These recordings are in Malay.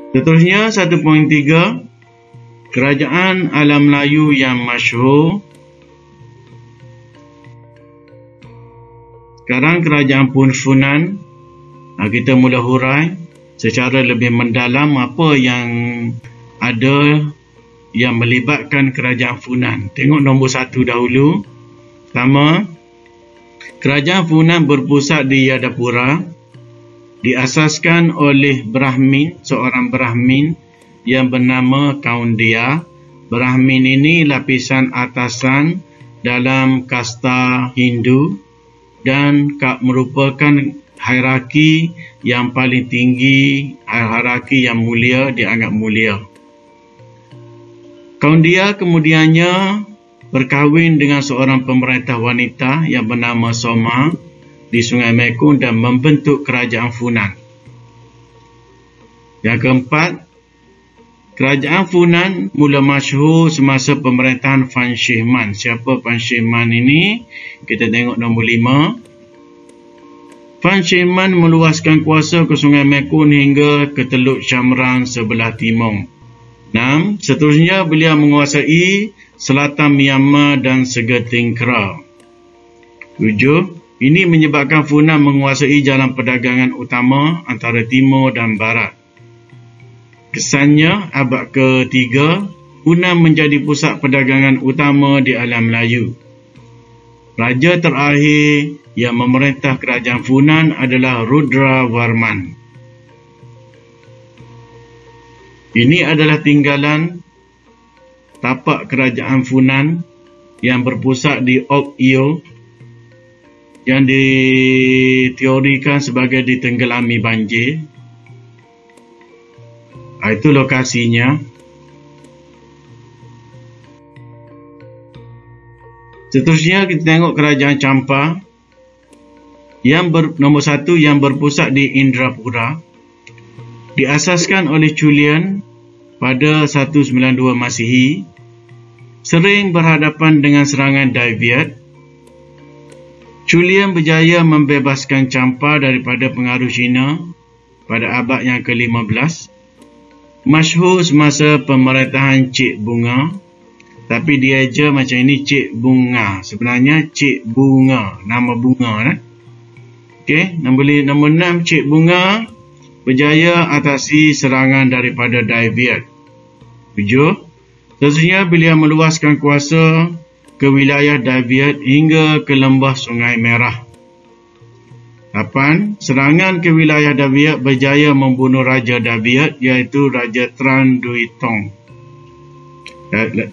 Seterusnya 1.3, kerajaan alam Melayu yang masyhur. Sekarang kerajaan Funan. Kita mula hurai secara lebih mendalam apa yang ada yang melibatkan kerajaan Funan. Tengok nombor 1 dahulu. Pertama, kerajaan Funan berpusat di Yadapura. Diasaskan oleh seorang Brahmin yang bernama Kaundiya. Brahmin ini lapisan atasan dalam kasta Hindu dan merupakan hierarki yang paling tinggi, hierarki yang mulia, dianggap mulia. Kaundiya kemudiannya berkahwin dengan seorang pemerintah wanita yang bernama Soma di Sungai Mekong dan membentuk kerajaan Funan. Yang keempat, kerajaan Funan mula masyhur semasa pemerintahan Fan Shih-man. Siapa Fan Shih-man ini? Kita tengok nombor 5. Fan Shih-man meluaskan kuasa ke Sungai Mekong hingga ke Teluk Chamrang sebelah timur. 6. Seterusnya beliau menguasai selatan Myanmar dan segeting Kra. 7. Ini menyebabkan Funan menguasai jalan perdagangan utama antara timur dan barat. Kesannya, abad ke-3, Funan menjadi pusat perdagangan utama di alam Melayu. Raja terakhir yang memerintah kerajaan Funan adalah Rudravarman. Ini adalah tinggalan tapak kerajaan Funan yang berpusat di Ok Eo yang diteorikan sebagai ditenggelami banjir. Itu lokasinya. Seterusnya kita tengok kerajaan Champa yang nombor 1 yang berpusat di Indrapura. Diasaskan oleh Chulian pada 192 Masihi. Sering berhadapan dengan serangan Dai Viet. Chulian berjaya membebaskan Champa daripada pengaruh Cina pada abad yang ke-15. Masyhur semasa pemerintahan Cik Bunga, tapi dia je macam ini Cik Bunga. Sebenarnya Cik Bunga, nama bunga. Okey, nombor 6, Cik Bunga berjaya atasi serangan daripada Dai Viet. 7. Seterusnya beliau meluaskan kuasa ke wilayah Dai Viet hingga ke lembah Sungai Merah. 8. Serangan ke wilayah Dai Viet berjaya membunuh Raja Dai Viet iaitu Raja Tran Dui Tong.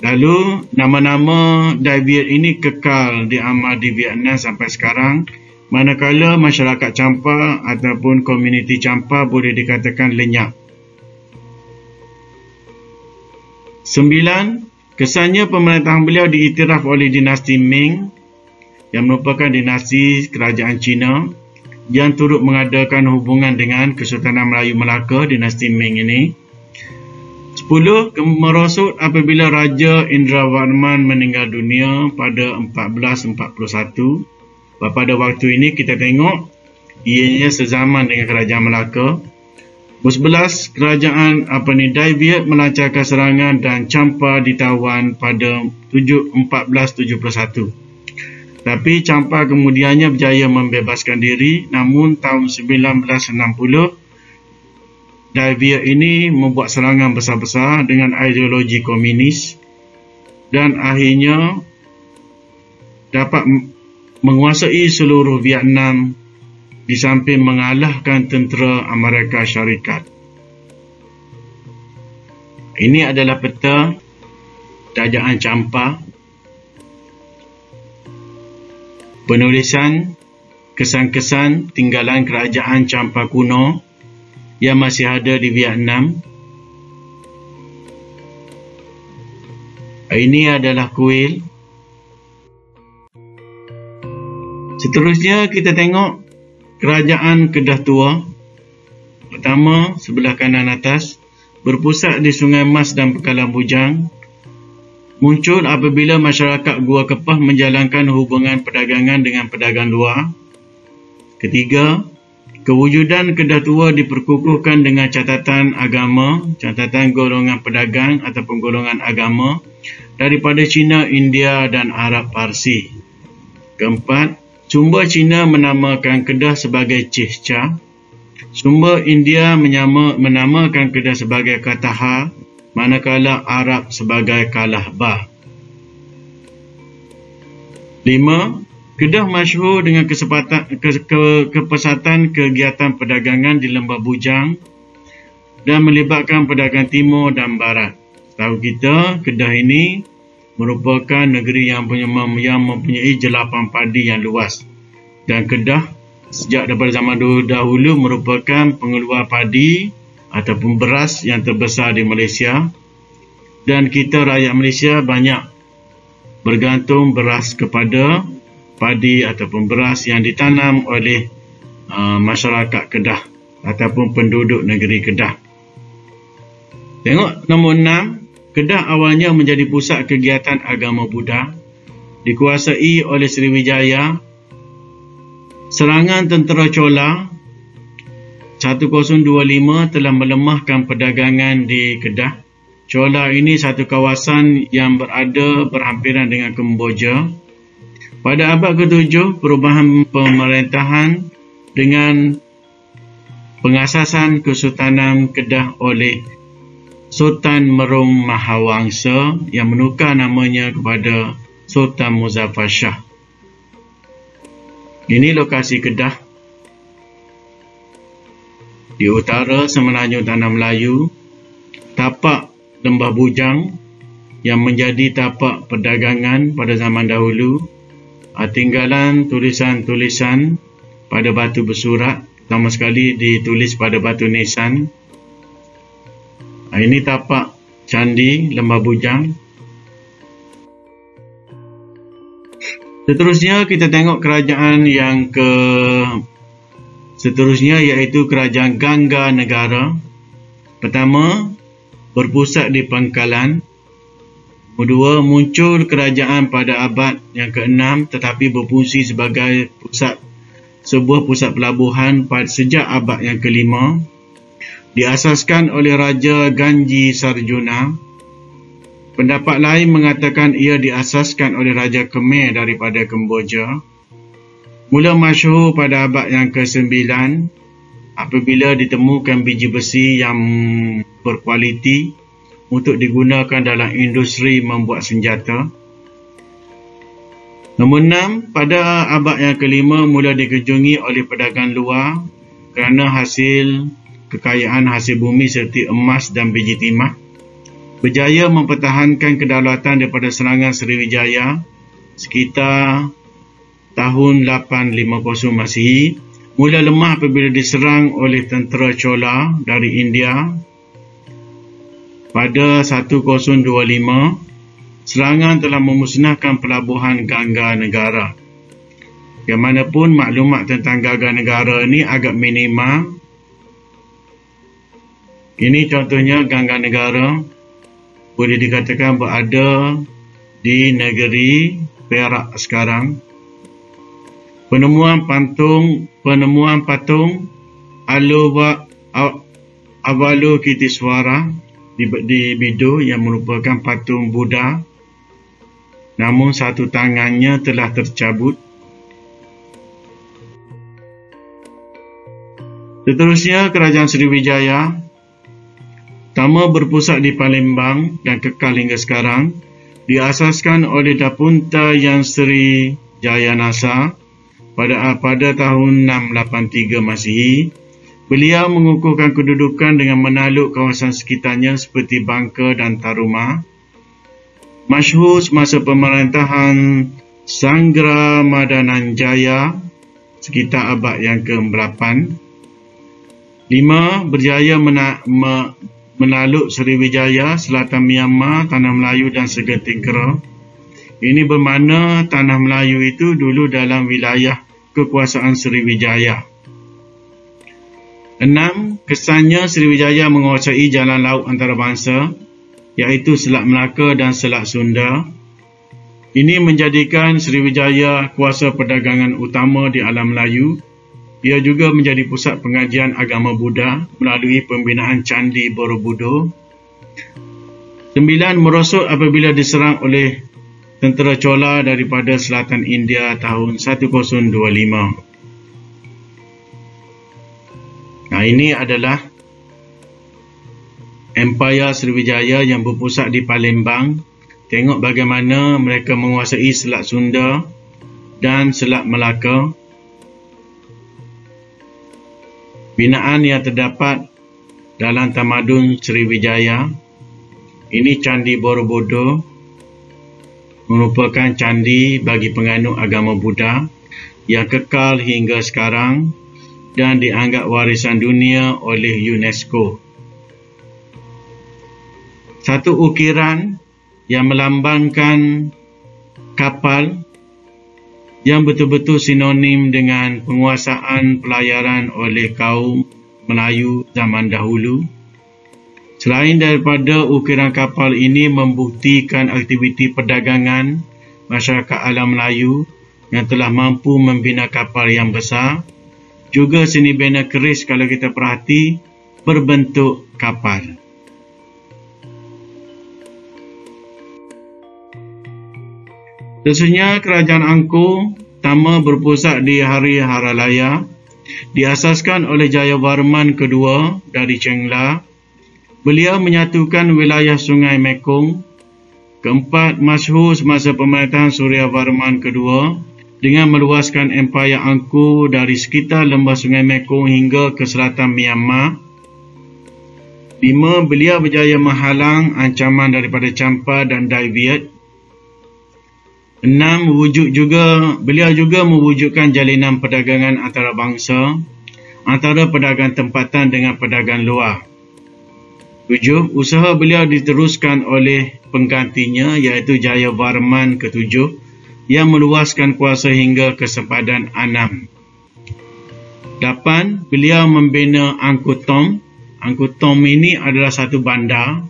Lalu nama-nama Dai Viet ini kekal diamal di Vietnam sampai sekarang, manakala masyarakat Champa ataupun komuniti Champa boleh dikatakan lenyap. 9. Kesannya pemerintahan beliau diiktiraf oleh dinasti Ming yang merupakan dinasti kerajaan Cina yang turut mengadakan hubungan dengan Kesultanan Melayu Melaka, dinasti Ming ini. 10. Merosot apabila Raja Indravarman meninggal dunia pada 1441. Pada waktu ini kita tengok ianya sezaman dengan kerajaan Melaka. 11. Kerajaan Dai Viet melancarkan serangan dan Champa ditawan pada 1471. Tapi Champa kemudiannya berjaya membebaskan diri. Namun tahun 1960 Dai Viet ini membuat serangan besar-besar dengan ideologi komunis dan akhirnya dapat menguasai seluruh Vietnam di samping mengalahkan tentera Amerika Syarikat. Ini adalah peta kerajaan Champa. Penulisan kesan-kesan tinggalan kerajaan Champa kuno yang masih ada di Vietnam. Ini adalah kuil. Seterusnya kita tengok kerajaan Kedah Tua. Pertama, sebelah kanan atas, berpusat di Sungai Mas dan Pekalan Bujang. Muncul apabila masyarakat Gua Kepah menjalankan hubungan perdagangan dengan pedagang luar. Ketiga, Kewujudan Kedah Tua diperkukuhkan dengan catatan agama, catatan golongan pedagang ataupun golongan agama daripada Cina, India dan Arab Parsi. Keempat, sumber Cina menamakan Kedah sebagai Cihca. Sumber India menamakan Kedah sebagai Kataha, manakala Arab sebagai Kalahbah. 5. Kedah masyhur dengan kepesatan kegiatan perdagangan di Lembah Bujang dan melibatkan pedagang timur dan barat. Tahu kita, Kedah ini merupakan negeri yang mempunyai jelapan padi yang luas. Dan Kedah sejak daripada zaman dahulu merupakan pengeluar padi ataupun beras yang terbesar di Malaysia. Dan kita rakyat Malaysia banyak bergantung beras kepada padi ataupun beras yang ditanam oleh masyarakat Kedah ataupun penduduk negeri Kedah. Tengok nombor 6. Kedah awalnya menjadi pusat kegiatan agama Buddha, dikuasai oleh Sriwijaya. Serangan tentera Chola 1025 telah melemahkan perdagangan di Kedah. Chola ini satu kawasan yang berada berhampiran dengan Kemboja. Pada abad ke-7, perubahan pemerintahan dengan pengasasan Kesultanan Kedah oleh Sultan Merung Mahawangsa yang menukar namanya kepada Sultan Muzaffar Shah. Ini lokasi Kedah. Di utara Semenanjung Tanah Melayu, tapak Lembah Bujang yang menjadi tapak perdagangan pada zaman dahulu. Tinggalan tulisan-tulisan pada batu bersurat, pertama sekali ditulis pada batu nisan. Ini tapak candi Lembah Bujang. Seterusnya kita tengok kerajaan seterusnya iaitu Kerajaan Gangga Negara. Pertama, berpusat di Pangkalan. Kedua, muncul kerajaan pada abad yang ke-6 tetapi berfungsi sebagai sebuah pusat pelabuhan sejak abad yang ke-5. Diasaskan oleh Raja Ganji Sarjuna. Pendapat lain mengatakan ia diasaskan oleh Raja Khmer daripada Kemboja. Mula masyhur pada abad yang ke-9 apabila ditemukan biji besi yang berkualiti untuk digunakan dalam industri membuat senjata. Nombor 6, pada abad yang ke-5 mula dikunjungi oleh pedagang luar kerana kekayaan hasil bumi seperti emas dan biji timah. Berjaya mempertahankan kedaulatan daripada serangan Sriwijaya sekitar tahun 850 Masihi. Mula lemah apabila diserang oleh tentera Chola dari India. Pada 1025, serangan telah memusnahkan pelabuhan Gangga Negara. Bagaimanapun maklumat tentang Gangga Negara ini agak minimal. Ini contohnya Gangga Negara. Boleh dikatakan berada di negeri Perak sekarang. Penemuan patung Avalokitesvara di Bido yang merupakan patung Buddha, namun satu tangannya telah tercabut. Seterusnya, Kerajaan Sriwijaya. Pertama, berpusat di Palembang dan kekal hingga sekarang. Diasaskan oleh Dapunta Yang Sri Jayanasa pada tahun 683 Masihi. Beliau mengukuhkan kedudukan dengan menakluk kawasan sekitarnya seperti Bangka dan Taruma. Masyhur semasa pemerintahan Sanggra Madananjaya sekitar abad yang ke-8. 5. Berjaya menakluk Sriwijaya, Selatan Myanmar, Tanah Melayu dan Segenting Kera. Ini bermakna Tanah Melayu itu dulu dalam wilayah kekuasaan Sriwijaya. 6. Kesannya Sriwijaya menguasai jalan laut antarabangsa, iaitu Selat Melaka dan Selat Sunda. Ini menjadikan Sriwijaya kuasa perdagangan utama di alam Melayu. Ia juga menjadi pusat pengajian agama Buddha melalui pembinaan Candi Borobudur. 9. Merosot apabila diserang oleh tentera Chola daripada selatan India tahun 1025. Ini adalah Empayar Sriwijaya yang berpusat di Palembang. Tengok bagaimana mereka menguasai Selat Sunda dan Selat Melaka. Binaan yang terdapat dalam tamadun Sriwijaya. Ini Candi Borobudur, merupakan candi bagi penganut agama Buddha yang kekal hingga sekarang dan dianggap warisan dunia oleh UNESCO. Satu ukiran yang melambangkan kapal yang betul-betul sinonim dengan penguasaan pelayaran oleh kaum Melayu zaman dahulu. Selain daripada ukiran kapal ini membuktikan aktiviti perdagangan masyarakat alam Melayu yang telah mampu membina kapal yang besar, juga seni bina keris kalau kita perhati berbentuk kapal. Sesungguhnya kerajaan Angkor pertama berpusat di Hari Haralaya, diasaskan oleh Jayavarman kedua dari Chengla. Beliau menyatukan wilayah Sungai Mekong. Keempat, masyhur semasa pemerintahan Suryavarman kedua dengan meluaskan Empayar Angkor dari sekitar lembah Sungai Mekong hingga ke selatan Myanmar. 5. Beliau berjaya menghalang ancaman daripada Champa dan Dai Viet. 6. Beliau juga mewujudkan jalinan perdagangan antara bangsa, antara pedagang tempatan dengan pedagang luar. 7. Usaha beliau diteruskan oleh penggantinya iaitu Jayavarman ke-7 yang meluaskan kuasa hingga ke sempadan Annam. 8. Beliau membina Angkor Thom. Angkor Thom ini adalah satu bandar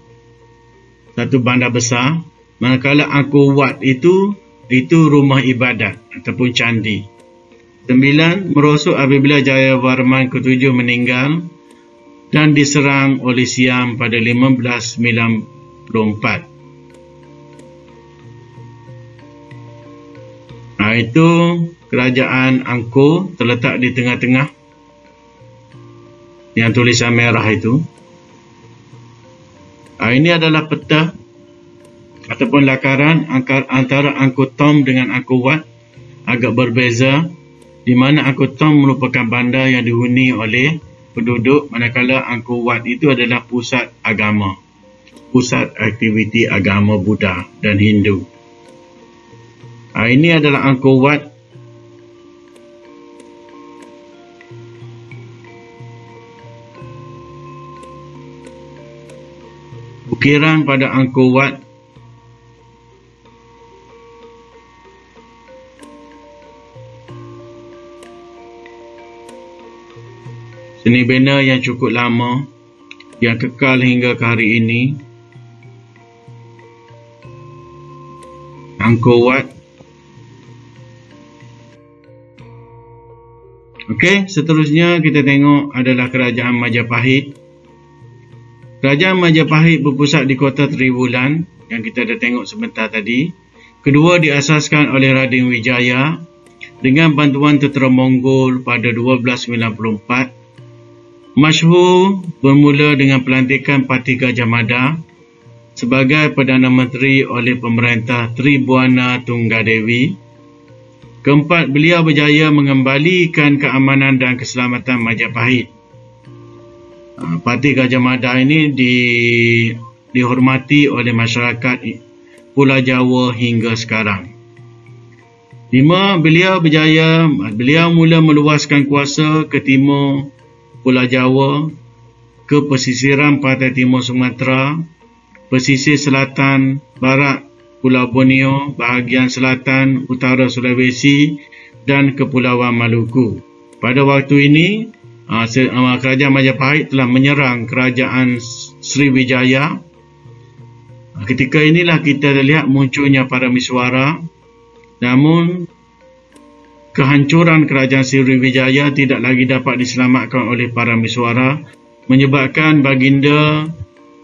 besar, manakala Angkor Wat itu rumah ibadat ataupun candi. 9. Merosot apabila Jayavarman ke-7 meninggal dan diserang oleh Siam pada 1594. Itu kerajaan Angkor terletak di tengah-tengah yang tulisan merah itu. Ini adalah peta ataupun lakaran antara Angkor Thom dengan Angkor Wat agak berbeza, di mana Angkor Thom merupakan bandar yang dihuni oleh penduduk, manakala Angkor Wat itu adalah pusat agama, pusat aktiviti agama Buddha dan Hindu. Ini adalah Angkor Wat. Ukiran pada Angkor Wat seni bina yang cukup lama, yang kekal hingga ke hari ini. Angkor Wat. Okey, seterusnya kita tengok adalah Kerajaan Majapahit. Kerajaan Majapahit berpusat di kota Triwulan yang kita dah tengok sebentar tadi. Kedua diasaskan oleh Raden Wijaya dengan bantuan tentera Mongol pada 1294. Masyhur bermula dengan pelantikan Parti Gajah Mada sebagai Perdana Menteri oleh pemerintah Tribuana Tunggadewi. Keempat, beliau berjaya mengembalikan keamanan dan keselamatan Majapahit. Parti Gajah Mada ini dihormati oleh masyarakat Pulau Jawa hingga sekarang. 5. Beliau mula meluaskan kuasa ke timur Pulau Jawa, ke pesisiran pantai timur Sumatera, pesisir selatan barat Pulau Borneo, bahagian selatan utara Sulawesi dan Kepulauan Maluku. Pada waktu ini, Kerajaan Majapahit telah menyerang Kerajaan Sriwijaya. Ketika inilah kita lihat munculnya para miswara. Namun, kehancuran kerajaan Sriwijaya tidak lagi dapat diselamatkan oleh para mesyuarat, menyebabkan baginda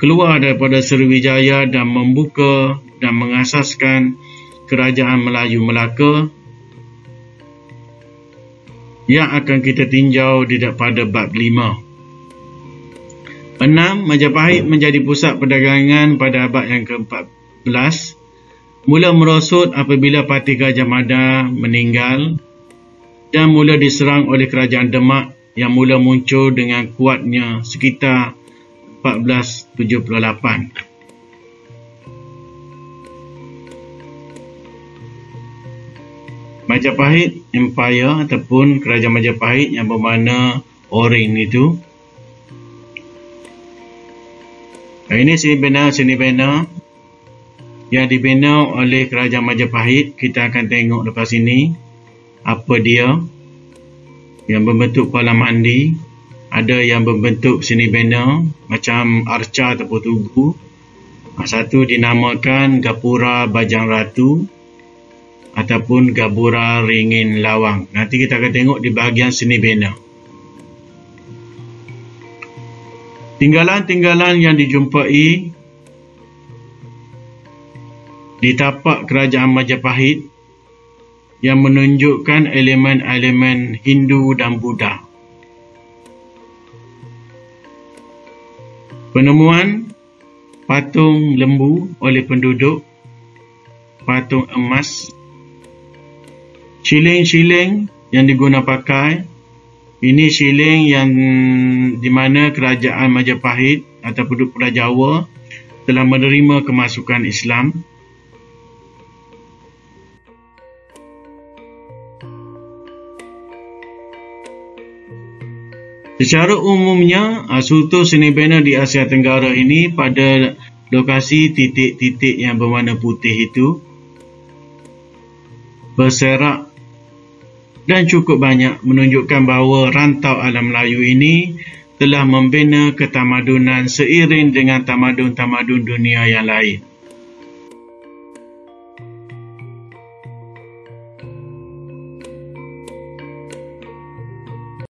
keluar daripada Sriwijaya dan membuka dan mengasaskan kerajaan Melayu Melaka yang akan kita tinjau pada bab 5. 6. Majapahit menjadi pusat perdagangan pada abad yang ke-14. Mula merosot apabila Patih Gajah Mada meninggal dan mula diserang oleh kerajaan Demak yang mula muncul dengan kuatnya sekitar 1478. Majapahit Empire ataupun kerajaan Majapahit yang bermakna Orange itu. Ini seni bena yang dibina oleh kerajaan Majapahit. Kita akan tengok lepas ini apa dia, yang berbentuk kolam mandi, ada yang berbentuk seni bena macam arca ataupun tugu. Satu dinamakan Gapura Bajang Ratu ataupun Gapura Ringin Lawang. Nanti kita akan tengok di bahagian seni bena. Tinggalan-tinggalan yang dijumpai di tapak kerajaan Majapahit yang menunjukkan elemen-elemen Hindu dan Buddha. Penemuan patung lembu oleh penduduk, patung emas, shilling-shilling yang diguna pakai. Ini shilling yang di mana kerajaan Majapahit atau penduduk Pulau Jawa telah menerima kemasukan Islam. Secara umumnya, sultur seni bena di Asia Tenggara ini pada lokasi titik-titik yang berwarna putih itu berserak dan cukup banyak menunjukkan bahawa rantau alam Melayu ini telah membina ketamadunan seiring dengan tamadun-tamadun dunia yang lain.